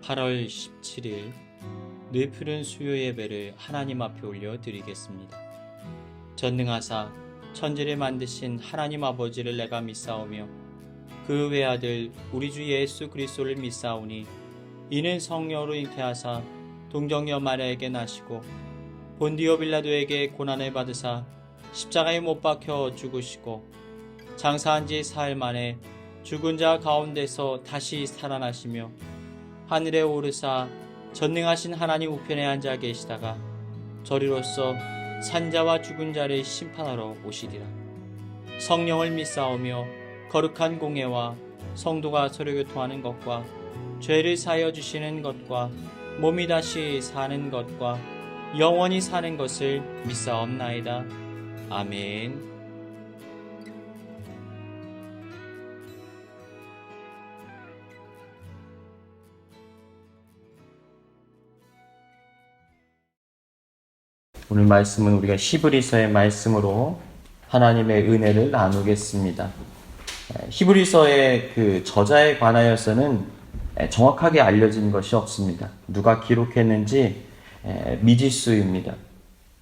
8월 17일 늘 푸른 수요 예배를 하나님 앞에 올려드리겠습니다. 전능하사 천지를 만드신 하나님 아버지를 내가 믿사오며 그 외아들 우리 주 예수 그리스도를 믿사오니 이는 성령으로 잉태하사 동정녀 마리아에게 나시고 본디오 빌라도에게 고난을 받으사 십자가에 못 박혀 죽으시고 장사한 지 사흘 만에 죽은 자 가운데서 다시 살아나시며 하늘에 오르사 전능하신 하나님 우편에 앉아 계시다가 저리로서 산자와 죽은 자를 심판하러 오시리라. 성령을 믿사오며 거룩한 공예와 성도가 서로 교통하는 것과 죄를 사하여 주시는 것과 몸이 다시 사는 것과 영원히 사는 것을 믿사옵나이다. 아멘. 오늘 말씀은 우리가 히브리서의 말씀으로 하나님의 은혜를 나누겠습니다. 히브리서의 그 저자에 관하여서는 정확하게 알려진 것이 없습니다. 누가 기록했는지 미지수입니다.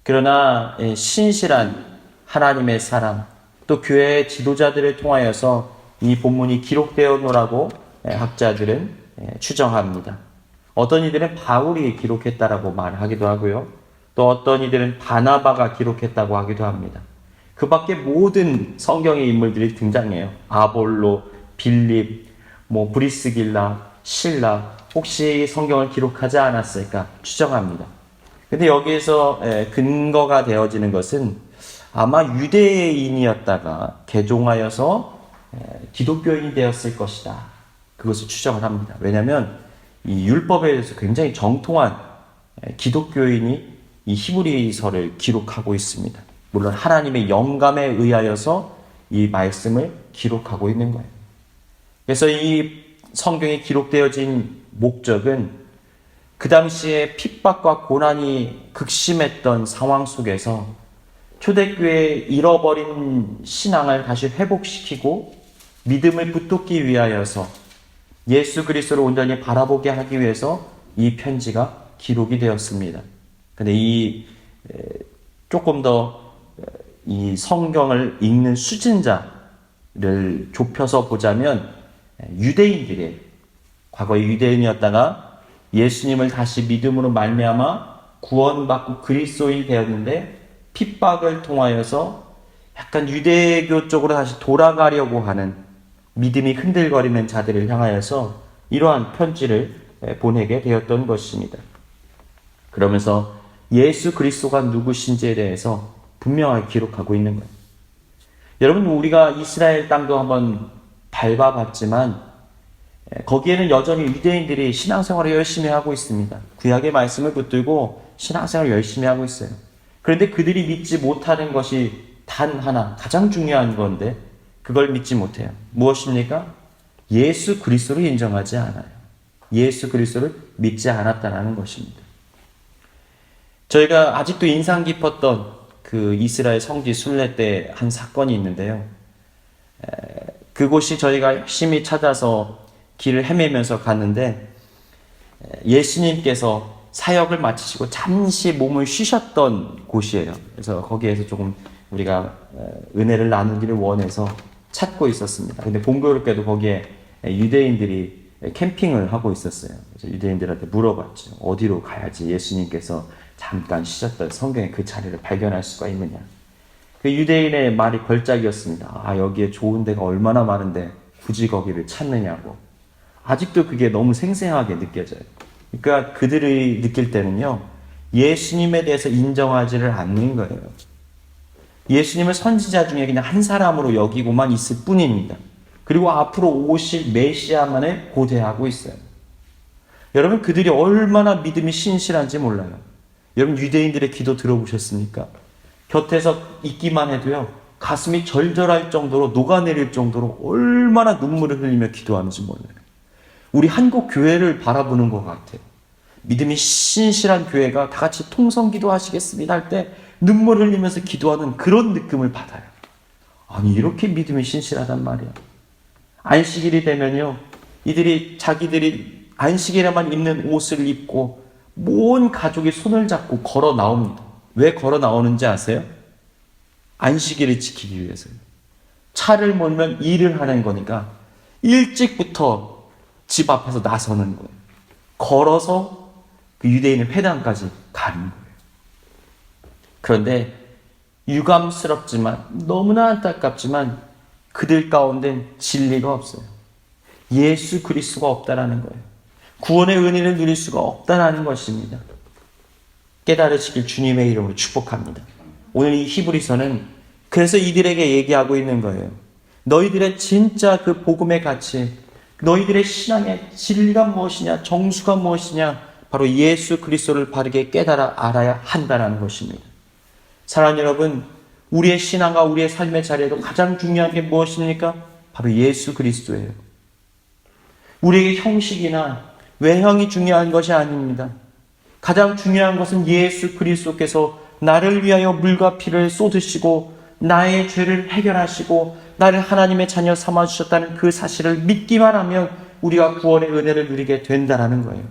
그러나 신실한 하나님의 사람, 또 교회의 지도자들을 통하여서 이 본문이 기록되었노라고 학자들은 추정합니다. 어떤 이들은 바울이 기록했다라고 말하기도 하고요. 또 어떤 이들은 바나바가 기록했다고 하기도 합니다. 그 밖에 모든 성경의 인물들이 등장해요. 아볼로, 빌립, 브리스길라, 실라, 혹시 성경을 기록하지 않았을까 추정합니다. 근데 여기에서 근거가 되어지는 것은 아마 유대인이었다가 개종하여서 기독교인이 되었을 것이다. 그것을 추정을 합니다. 왜냐하면 이 율법에 대해서 굉장히 정통한 기독교인이 이 히브리서를 기록하고 있습니다. 물론 하나님의 영감에 의하여서 이 말씀을 기록하고 있는 거예요. 그래서 이 성경이 기록되어진 목적은 그 당시에 핍박과 고난이 극심했던 상황 속에서 초대교회의 잃어버린 신앙을 다시 회복시키고 믿음을 붙돋기 위하여서 예수 그리스도를 온전히 바라보게 하기 위해서 이 편지가 기록이 되었습니다. 근데 조금 더 이 성경을 읽는 수진자를 좁혀서 보자면 유대인들이에요. 과거에 유대인이었다가 예수님을 다시 믿음으로 말미암아 구원받고 그리스도인이 되었는데 핍박을 통하여서 약간 유대교 쪽으로 다시 돌아가려고 하는 믿음이 흔들거리는 자들을 향하여서 이러한 편지를 보내게 되었던 것입니다. 그러면서 예수 그리스도가 누구신지에 대해서 분명하게 기록하고 있는 거예요. 여러분, 우리가 이스라엘 땅도 한번 밟아봤지만 거기에는 여전히 유대인들이 신앙생활을 열심히 하고 있습니다. 구약의 말씀을 붙들고 신앙생활을 열심히 하고 있어요. 그런데 그들이 믿지 못하는 것이 단 하나, 가장 중요한 건데 그걸 믿지 못해요. 무엇입니까? 예수 그리스도를 인정하지 않아요. 예수 그리스도를 믿지 않았다는 것입니다. 저희가 아직도 인상 깊었던 그 이스라엘 성지 순례 때 한 사건이 있는데요. 그곳이 저희가 열심히 찾아서 길을 헤매면서 갔는데 예수님께서 사역을 마치시고 잠시 몸을 쉬셨던 곳이에요. 그래서 거기에서 조금 우리가 은혜를 나누기를 원해서 찾고 있었습니다. 근데 공교롭게도 거기에 유대인들이 캠핑을 하고 있었어요. 그래서 유대인들한테 물어봤죠. 어디로 가야지 예수님께서 잠깐 쉬셨던 성경의 그 자리를 발견할 수가 있느냐. 그 유대인의 말이 걸작이었습니다. 여기에 좋은 데가 얼마나 많은데 굳이 거기를 찾느냐고. 아직도 그게 너무 생생하게 느껴져요. 그러니까 그들이 느낄 때는요, 예수님에 대해서 인정하지를 않는 거예요. 예수님을 선지자 중에 그냥 한 사람으로 여기고만 있을 뿐입니다. 그리고 앞으로 오실 메시아만을 고대하고 있어요. 여러분, 그들이 얼마나 믿음이 신실한지 몰라요. 여러분, 유대인들의 기도 들어보셨습니까? 곁에서 있기만 해도요, 가슴이 절절할 정도로 녹아내릴 정도로 얼마나 눈물을 흘리며 기도하는지 몰라요. 우리 한국 교회를 바라보는 것 같아요. 믿음이 신실한 교회가 다 같이 통성기도 하시겠습니다 할 때 눈물 흘리면서 기도하는 그런 느낌을 받아요. 아니, 이렇게 믿음이 신실하단 말이야. 안식일이 되면요, 이들이 자기들이 안식일에만 입는 옷을 입고 온 가족이 손을 잡고 걸어 나옵니다. 왜 걸어 나오는지 아세요? 안식일을 지키기 위해서요. 차를 몰면 일을 하는 거니까 일찍부터 집 앞에서 나서는 거예요. 걸어서 그 유대인의 회당까지 가는 거예요. 그런데 유감스럽지만 너무나 안타깝지만 그들 가운데 진리가 없어요. 예수 그리스도가 없다라는 거예요. 구원의 은혜를 누릴 수가 없다라는 것입니다. 깨달으시길 주님의 이름으로 축복합니다. 오늘 이 히브리서는 그래서 이들에게 얘기하고 있는 거예요. 너희들의 진짜 그 복음의 가치, 너희들의 신앙의 진리가 무엇이냐, 정수가 무엇이냐, 바로 예수 그리스도를 바르게 깨달아 알아야 한다는 것입니다. 사랑하는 여러분, 우리의 신앙과 우리의 삶의 자리에도 가장 중요한 게 무엇입니까? 바로 예수 그리스도예요. 우리에게 형식이나 외형이 중요한 것이 아닙니다. 가장 중요한 것은 예수 그리스도께서 나를 위하여 물과 피를 쏟으시고 나의 죄를 해결하시고 나를 하나님의 자녀 삼아주셨다는 그 사실을 믿기만 하면 우리가 구원의 은혜를 누리게 된다는 거예요.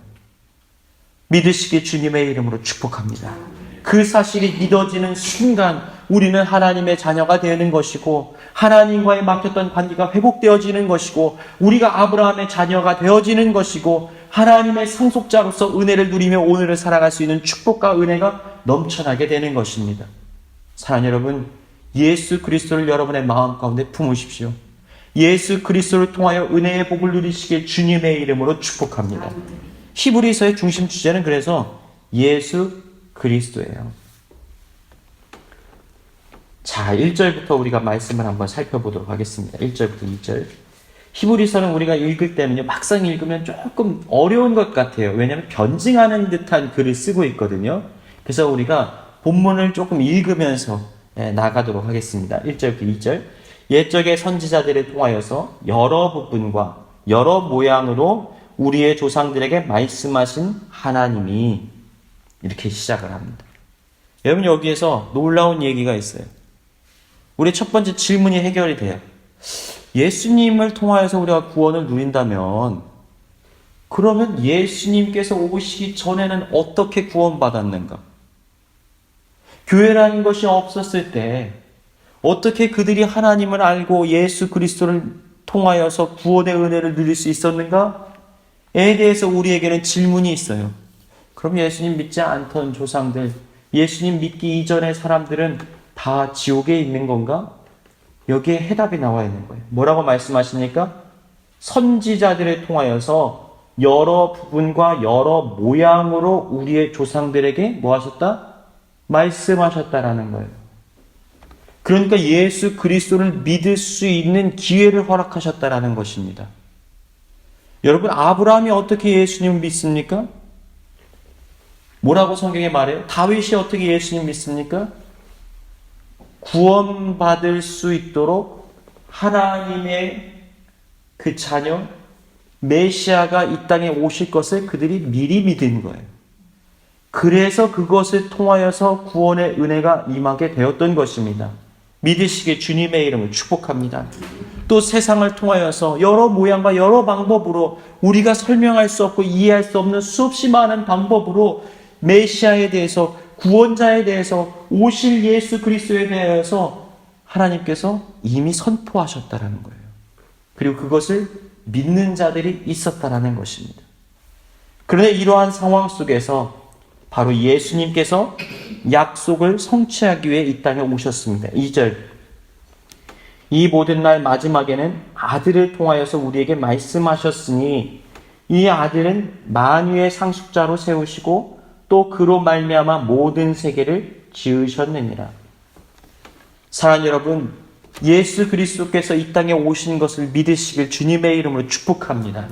믿으시기 주님의 이름으로 축복합니다. 그 사실이 믿어지는 순간 우리는 하나님의 자녀가 되는 것이고 하나님과의 막혔던 관계가 회복되어지는 것이고 우리가 아브라함의 자녀가 되어지는 것이고 하나님의 상속자로서 은혜를 누리며 오늘을 살아갈 수 있는 축복과 은혜가 넘쳐나게 되는 것입니다. 사랑하는 여러분, 예수 그리스도를 여러분의 마음 가운데 품으십시오. 예수 그리스도를 통하여 은혜의 복을 누리시길 주님의 이름으로 축복합니다. 히브리서의 중심 주제는 그래서 예수 그리스도예요. 자, 1절부터 우리가 말씀을 한번 살펴보도록 하겠습니다. 1절부터 2절. 히브리서는 우리가 읽을 때는요, 막상 읽으면 조금 어려운 것 같아요. 왜냐하면 변증하는 듯한 글을 쓰고 있거든요. 그래서 우리가 본문을 조금 읽으면서 나가도록 하겠습니다. 1절부터 2절. 옛적의 선지자들을 통하여서 여러 부분과 여러 모양으로 우리의 조상들에게 말씀하신 하나님이, 이렇게 시작을 합니다. 여러분, 여기에서 놀라운 얘기가 있어요. 우리 첫 번째 질문이 해결이 돼요. 예수님을 통하여서 우리가 구원을 누린다면 그러면 예수님께서 오시기 전에는 어떻게 구원받았는가? 교회라는 것이 없었을 때 어떻게 그들이 하나님을 알고 예수 그리스도를 통하여서 구원의 은혜를 누릴 수 있었는가에 대해서 우리에게는 질문이 있어요. 그럼 예수님 믿지 않던 조상들, 예수님 믿기 이전의 사람들은 다 지옥에 있는 건가? 여기에 해답이 나와 있는 거예요. 뭐라고 말씀하십니까? 선지자들을 통하여서 여러 부분과 여러 모양으로 우리의 조상들에게 뭐 하셨다? 말씀하셨다라는 거예요. 그러니까 예수 그리스도를 믿을 수 있는 기회를 허락하셨다라는 것입니다. 여러분, 아브라함이 어떻게 예수님을 믿습니까? 뭐라고 성경에 말해요? 다윗이 어떻게 예수님 믿습니까? 구원받을 수 있도록 하나님의 그 자녀 메시아가 이 땅에 오실 것을 그들이 미리 믿은 거예요. 그래서 그것을 통하여서 구원의 은혜가 임하게 되었던 것입니다. 믿으시기에 주님의 이름을 축복합니다. 또 세상을 통하여서 여러 모양과 여러 방법으로 우리가 설명할 수 없고 이해할 수 없는 수없이 많은 방법으로 메시아에 대해서, 구원자에 대해서, 오실 예수 그리스도에 대해서 하나님께서 이미 선포하셨다라는 거예요. 그리고 그것을 믿는 자들이 있었다라는 것입니다. 그런데 이러한 상황 속에서 바로 예수님께서 약속을 성취하기 위해 이 땅에 오셨습니다. 2절. 이 모든 날 마지막에는 아들을 통하여서 우리에게 말씀하셨으니 이 아들은 만유의 상속자로 세우시고 또 그로 말미암아 모든 세계를 지으셨느니라. 사랑하는 여러분, 예수 그리스도께서 이 땅에 오신 것을 믿으시길 주님의 이름으로 축복합니다.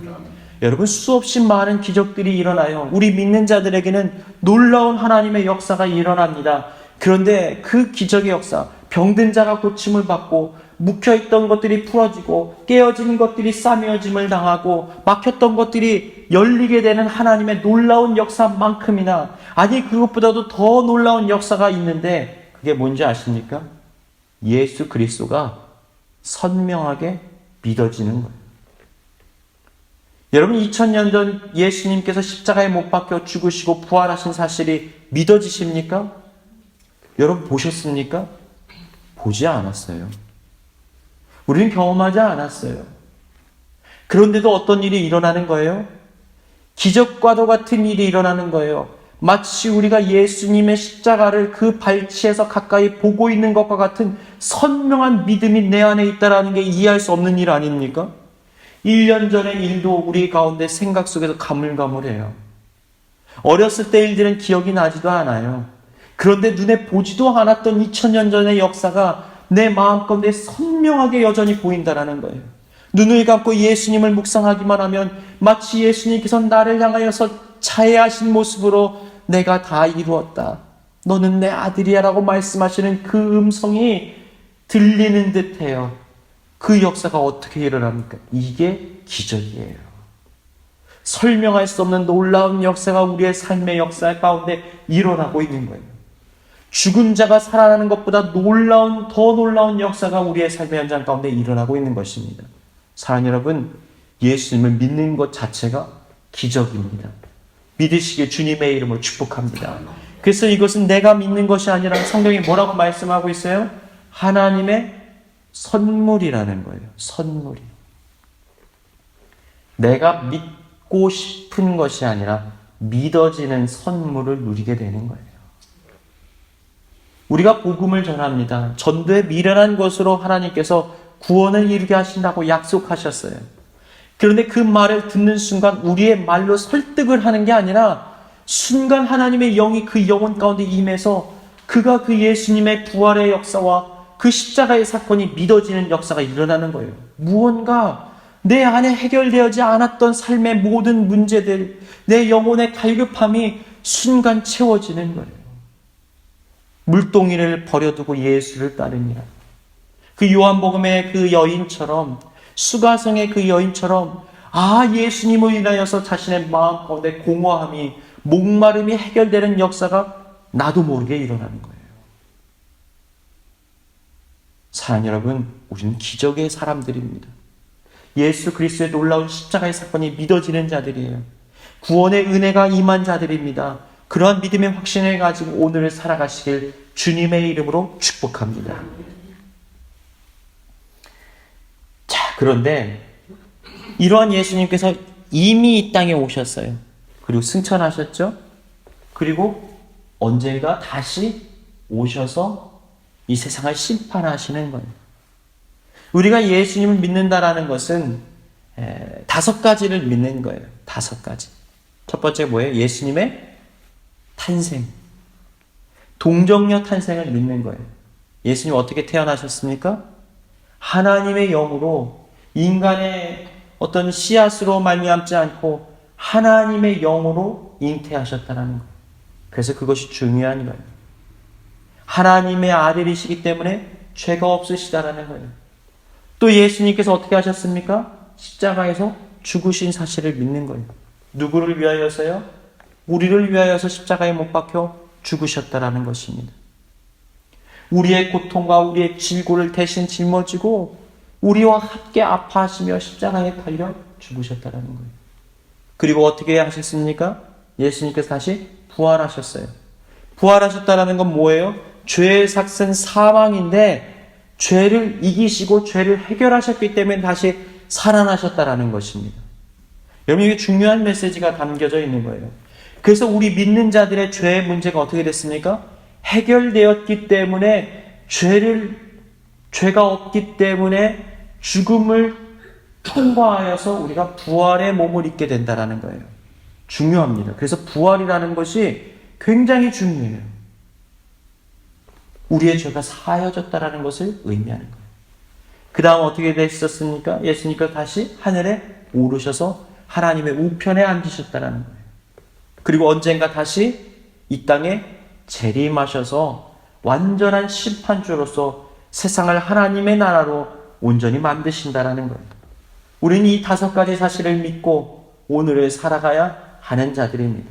여러분, 수없이 많은 기적들이 일어나요. 우리 믿는 자들에게는 놀라운 하나님의 역사가 일어납니다. 그런데 그 기적의 역사, 병든 자가 고침을 받고 묵혀있던 것들이 풀어지고 깨어진 것들이 싸매어짐을 당하고 막혔던 것들이 열리게 되는 하나님의 놀라운 역사만큼이나, 아니 그것보다도 더 놀라운 역사가 있는데 그게 뭔지 아십니까? 예수 그리스도가 선명하게 믿어지는 거예요. 여러분 2000년 전 예수님께서 십자가에 못 박혀 죽으시고 부활하신 사실이 믿어지십니까? 여러분 보셨습니까? 보지 않았어요. 우리는 경험하지 않았어요. 그런데도 어떤 일이 일어나는 거예요? 기적과도 같은 일이 일어나는 거예요. 마치 우리가 예수님의 십자가를 그 발치에서 가까이 보고 있는 것과 같은 선명한 믿음이 내 안에 있다는 게 이해할 수 없는 일 아닙니까? 1년 전의 일도 우리 가운데 생각 속에서 가물가물해요. 어렸을 때 일들은 기억이 나지도 않아요. 그런데 눈에 보지도 않았던 2000년 전의 역사가 내 마음 가운데 선명하게 여전히 보인다는 거예요. 눈을 감고 예수님을 묵상하기만 하면 마치 예수님께서 나를 향하여서 자애하신 모습으로 내가 다 이루었다. 너는 내 아들이야 라고 말씀하시는 그 음성이 들리는 듯해요. 그 역사가 어떻게 일어납니까? 이게 기적이에요. 설명할 수 없는 놀라운 역사가 우리의 삶의 역사 가운데 일어나고 있는 거예요. 죽은 자가 살아나는 것보다 더 놀라운 역사가 우리의 삶의 현장 가운데 일어나고 있는 것입니다. 사랑하는 여러분, 예수님을 믿는 것 자체가 기적입니다. 믿으시길 주님의 이름으로 축복합니다. 그래서 이것은 내가 믿는 것이 아니라 성경이 뭐라고 말씀하고 있어요? 하나님의 선물이라는 거예요. 선물이. 내가 믿고 싶은 것이 아니라 믿어지는 선물을 누리게 되는 거예요. 우리가 복음을 전합니다. 전도에 미련한 것으로 하나님께서 구원을 이루게 하신다고 약속하셨어요. 그런데 그 말을 듣는 순간 우리의 말로 설득을 하는 게 아니라 순간 하나님의 영이 그 영혼 가운데 임해서 그가 그 예수님의 부활의 역사와 그 십자가의 사건이 믿어지는 역사가 일어나는 거예요. 무언가 내 안에 해결되어지 않았던 삶의 모든 문제들, 내 영혼의 갈급함이 순간 채워지는 거예요. 물동이를 버려두고 예수를 따릅니다. 그 요한복음의 그 여인처럼, 수가성의 그 여인처럼 예수님을 인하여서 자신의 마음 가운데 공허함이, 목마름이 해결되는 역사가 나도 모르게 일어나는 거예요. 사랑하는 여러분, 우리는 기적의 사람들입니다. 예수 그리스도의 놀라운 십자가의 사건이 믿어지는 자들이에요. 구원의 은혜가 임한 자들입니다. 그러한 믿음의 확신을 가지고 오늘을 살아가시길 주님의 이름으로 축복합니다. 자, 그런데 이러한 예수님께서 이미 이 땅에 오셨어요. 그리고 승천하셨죠. 그리고 언젠가 다시 오셔서 이 세상을 심판하시는 거예요. 우리가 예수님을 믿는다라는 것은 5가지를 믿는 거예요. 5가지. 첫 번째 뭐예요? 예수님의 탄생. 동정녀 탄생을 믿는 거예요. 예수님 어떻게 태어나셨습니까? 하나님의 영으로 인간의 어떤 씨앗으로 말미암지 않고 하나님의 영으로 잉태하셨다는 거예요. 그래서 그것이 중요한 거예요. 하나님의 아들이시기 때문에 죄가 없으시다라는 거예요. 또 예수님께서 어떻게 하셨습니까? 십자가에서 죽으신 사실을 믿는 거예요. 누구를 위하여서요? 우리를 위하여서 십자가에 못 박혀 죽으셨다라는 것입니다. 우리의 고통과 우리의 질고를 대신 짊어지고 우리와 함께 아파하시며 십자가에 달려 죽으셨다라는 거예요. 그리고 어떻게 하셨습니까? 예수님께서 다시 부활하셨어요. 부활하셨다라는 건 뭐예요? 죄의 삭은 사망인데 죄를 이기시고 죄를 해결하셨기 때문에 다시 살아나셨다라는 것입니다. 여러분, 이게 중요한 메시지가 담겨져 있는 거예요. 그래서 우리 믿는 자들의 죄의 문제가 어떻게 됐습니까? 해결되었기 때문에 죄가 없기 때문에 죽음을 통과하여서 우리가 부활의 몸을 입게 된다는 거예요. 중요합니다. 그래서 부활이라는 것이 굉장히 중요해요. 우리의 죄가 사여졌다는 것을 의미하는 거예요. 그 다음 어떻게 되셨습니까? 예수님께서 다시 하늘에 오르셔서 하나님의 우편에 앉으셨다는 거예요. 그리고 언젠가 다시 이 땅에 재림하셔서 완전한 심판주로서 세상을 하나님의 나라로 온전히 만드신다는 거예요. 우리는 이 5가지 사실을 믿고 오늘을 살아가야 하는 자들입니다.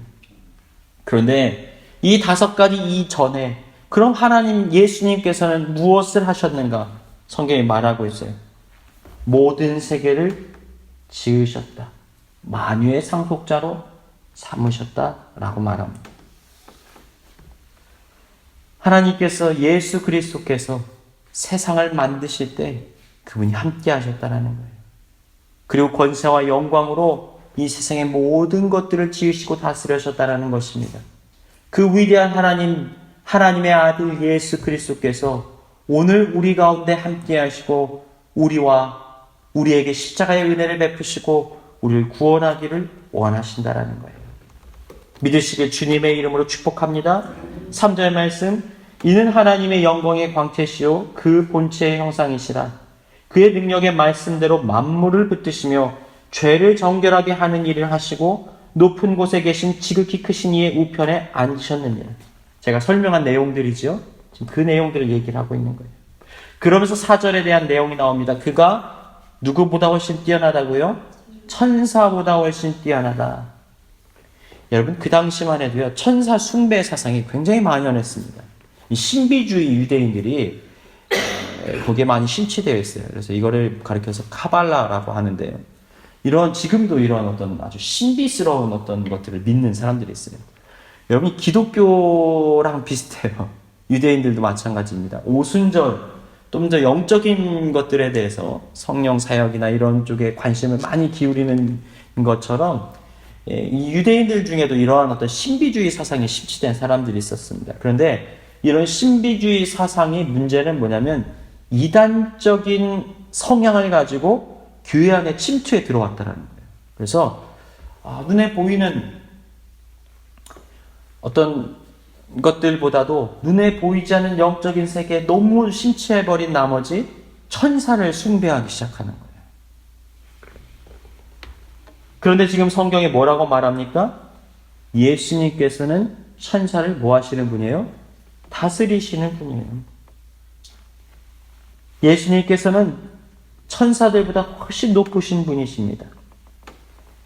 그런데 이 5가지 이전에 그럼 하나님 예수님께서는 무엇을 하셨는가? 성경이 말하고 있어요. 모든 세계를 지으셨다. 만유의 상속자로 삼으셨다라고 말합니다. 하나님께서 예수 그리스도께서 세상을 만드실 때 그분이 함께 하셨다라는 거예요. 그리고 권세와 영광으로 이 세상의 모든 것들을 지으시고 다스리셨다라는 것입니다. 그 위대한 하나님의 아들 예수 그리스도께서 오늘 우리 가운데 함께 하시고 우리에게 십자가의 은혜를 베푸시고 우리를 구원하기를 원하신다라는 거예요. 믿으시길 주님의 이름으로 축복합니다. 3절 말씀, 이는 하나님의 영광의 광채시요 그 본체의 형상이시라. 그의 능력의 말씀대로 만물을 붙드시며 죄를 정결하게 하는 일을 하시고 높은 곳에 계신 지극히 크신 이의 우편에 앉으셨느니라. 제가 설명한 내용들이죠. 지금 그 내용들을 얘기를 하고 있는 거예요. 그러면서 4절에 대한 내용이 나옵니다. 그가 누구보다 훨씬 뛰어나다고요? 천사보다 훨씬 뛰어나다. 여러분, 그 당시만 해도요, 천사 숭배 사상이 굉장히 만연했습니다. 이 신비주의 유대인들이 거기에 많이 심취되어 있어요. 그래서 이거를 가리켜서 카발라라고 하는데요. 지금도 이런 어떤 아주 신비스러운 어떤 것들을 믿는 사람들이 있어요. 여러분, 기독교랑 비슷해요. 유대인들도 마찬가지입니다. 오순절, 좀 더 영적인 것들에 대해서 성령 사역이나 이런 쪽에 관심을 많이 기울이는 것처럼 이 유대인들 중에도 이러한 어떤 신비주의 사상에 심취된 사람들이 있었습니다. 그런데 이런 신비주의 사상의 문제는 뭐냐면 이단적인 성향을 가지고 교회 안에 침투해 들어왔다는 거예요. 그래서 눈에 보이는 어떤 것들보다도 눈에 보이지 않는 영적인 세계에 너무 심취해버린 나머지 천사를 숭배하기 시작하는 거예요. 그런데 지금 성경에 뭐라고 말합니까? 예수님께서는 천사를 뭐 하시는 분이에요? 다스리시는 분이에요. 예수님께서는 천사들보다 훨씬 높으신 분이십니다.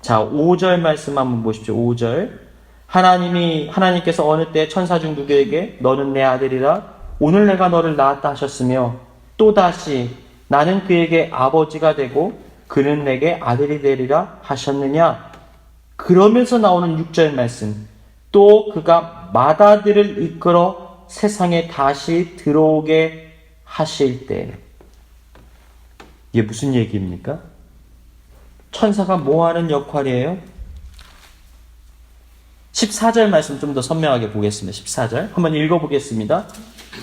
자, 5절 말씀 한번 보십시오. 5절. 하나님께서 어느 때 천사 중 누구에게 너는 내 아들이라 오늘 내가 너를 낳았다 하셨으며 또다시 나는 그에게 아버지가 되고 그는 내게 아들이 되리라 하셨느냐? 그러면서 나오는 6절 말씀. 또 그가 맏아들을 이끌어 세상에 다시 들어오게 하실 때. 이게 무슨 얘기입니까? 천사가 뭐 하는 역할이에요? 14절 말씀 좀 더 선명하게 보겠습니다. 14절 한번 읽어보겠습니다.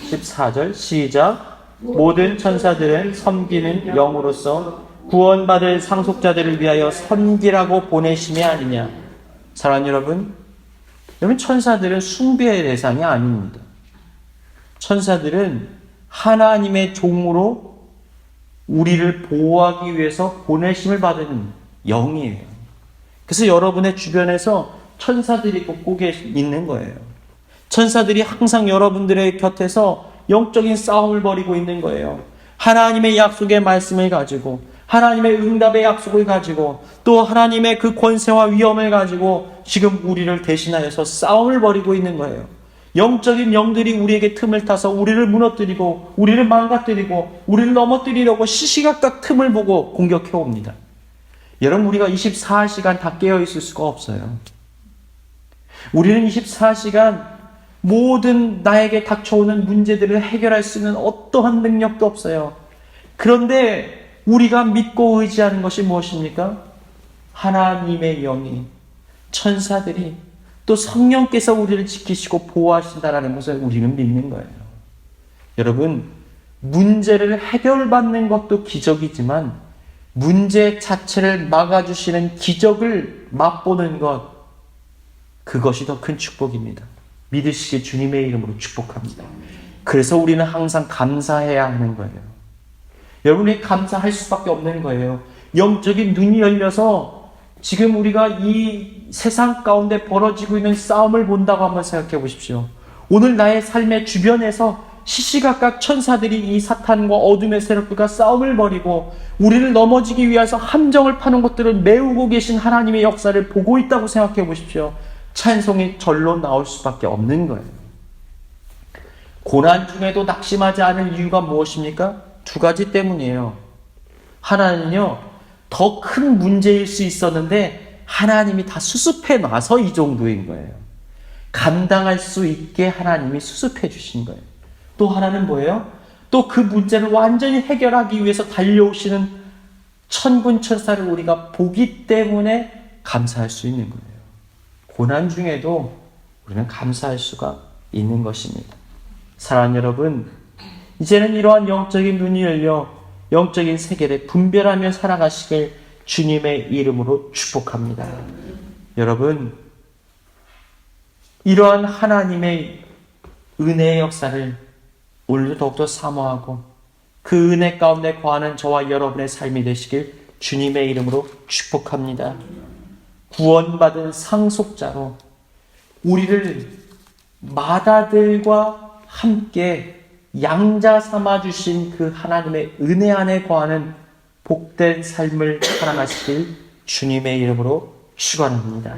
14절 시작. 모든 천사들은 섬기는 영으로서 구원받을 상속자들을 위하여 섬기라고 보내심이 아니냐. 사랑하는 여러분, 천사들은 숭배의 대상이 아닙니다. 천사들은 하나님의 종으로 우리를 보호하기 위해서 보내심을 받은 영이에요. 그래서 여러분의 주변에서 천사들이 꼭 있는 거예요. 천사들이 항상 여러분들의 곁에서 영적인 싸움을 벌이고 있는 거예요. 하나님의 약속의 말씀을 가지고, 하나님의 응답의 약속을 가지고, 또 하나님의 그 권세와 위엄을 가지고 지금 우리를 대신하여서 싸움을 벌이고 있는 거예요. 영적인 영들이 우리에게 틈을 타서 우리를 무너뜨리고 우리를 망가뜨리고 우리를 넘어뜨리려고 시시각각 틈을 보고 공격해 옵니다. 여러분, 우리가 24시간 다 깨어 있을 수가 없어요. 우리는 24시간 모든 나에게 닥쳐오는 문제들을 해결할 수 있는 어떠한 능력도 없어요. 그런데 우리가 믿고 의지하는 것이 무엇입니까? 하나님의 영이, 천사들이, 또 성령께서 우리를 지키시고 보호하신다는 것을 우리는 믿는 거예요. 여러분, 문제를 해결받는 것도 기적이지만 문제 자체를 막아주시는 기적을 맛보는 것, 그것이 더 큰 축복입니다. 믿으시길 주님의 이름으로 축복합니다. 그래서 우리는 항상 감사해야 하는 거예요. 여러분이 감사할 수밖에 없는 거예요. 영적인 눈이 열려서 지금 우리가 이 세상 가운데 벌어지고 있는 싸움을 본다고 한번 생각해 보십시오. 오늘 나의 삶의 주변에서 시시각각 천사들이 이 사탄과 어둠의 세력들과 싸움을 벌이고 우리를 넘어지기 위해서 함정을 파는 것들을 메우고 계신 하나님의 역사를 보고 있다고 생각해 보십시오. 찬송이 절로 나올 수밖에 없는 거예요. 고난 중에도 낙심하지 않을 이유가 무엇입니까? 두 가지 때문이에요. 하나는요, 더 큰 문제일 수 있었는데 하나님이 다 수습해 놔서 이 정도인 거예요. 감당할 수 있게 하나님이 수습해 주신 거예요. 또 하나는 뭐예요? 또 그 문제를 완전히 해결하기 위해서 달려오시는 천군 천사를 우리가 보기 때문에 감사할 수 있는 거예요. 고난 중에도 우리는 감사할 수가 있는 것입니다. 사랑하는 여러분, 이제는 이러한 영적인 눈이 열려 영적인 세계를 분별하며 살아가시길 주님의 이름으로 축복합니다. 여러분, 이러한 하나님의 은혜의 역사를 오늘도 더욱더 사모하고 그 은혜 가운데 거하는 저와 여러분의 삶이 되시길 주님의 이름으로 축복합니다. 구원받은 상속자로 우리를 맏아들과 함께 양자 삼아주신 그 하나님의 은혜 안에 거하는 복된 삶을 살아가시길 주님의 이름으로 축원합니다.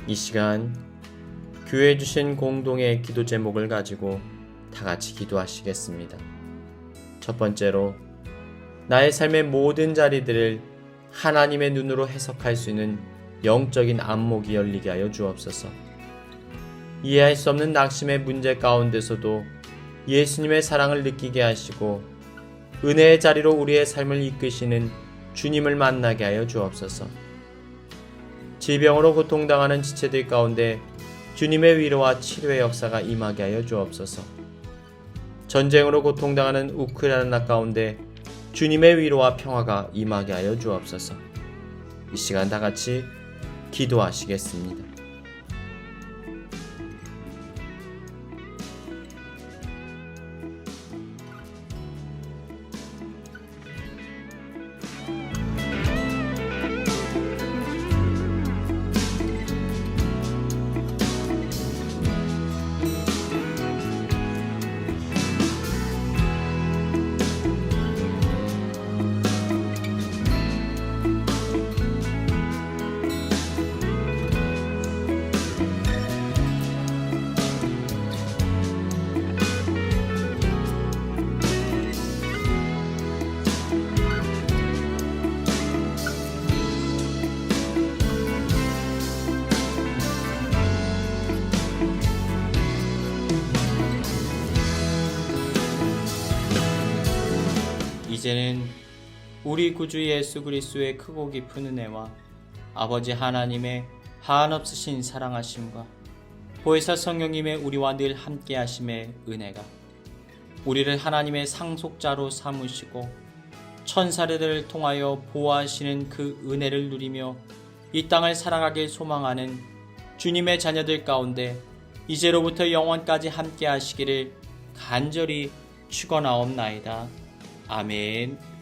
이 시간 교회에 주신 공동의 기도 제목을 가지고 다 같이 기도하시겠습니다. 첫 번째로, 나의 삶의 모든 자리들을 하나님의 눈으로 해석할 수 있는 영적인 안목이 열리게 하여 주옵소서. 이해할 수 없는 낙심의 문제 가운데서도 예수님의 사랑을 느끼게 하시고 은혜의 자리로 우리의 삶을 이끄시는 주님을 만나게 하여 주옵소서. 질병으로 고통당하는 지체들 가운데 주님의 위로와 치료의 역사가 임하게 하여 주옵소서. 전쟁으로 고통당하는 우크라이나 가운데 주님의 위로와 평화가 임하게 하여 주옵소서. 이 시간 다 같이 기도하시겠습니다. 이제는 우리 구주 예수 그리스도의 크고 깊은 은혜와 아버지 하나님의 한없으신 사랑하심과 보혜사 성령님의 우리와 늘 함께하심의 은혜가 우리를 하나님의 상속자로 삼으시고 천사들을 통하여 보호하시는 그 은혜를 누리며 이 땅을 살아가길 소망하는 주님의 자녀들 가운데 이제로부터 영원까지 함께하시기를 간절히 축원하옵나이다. 아멘.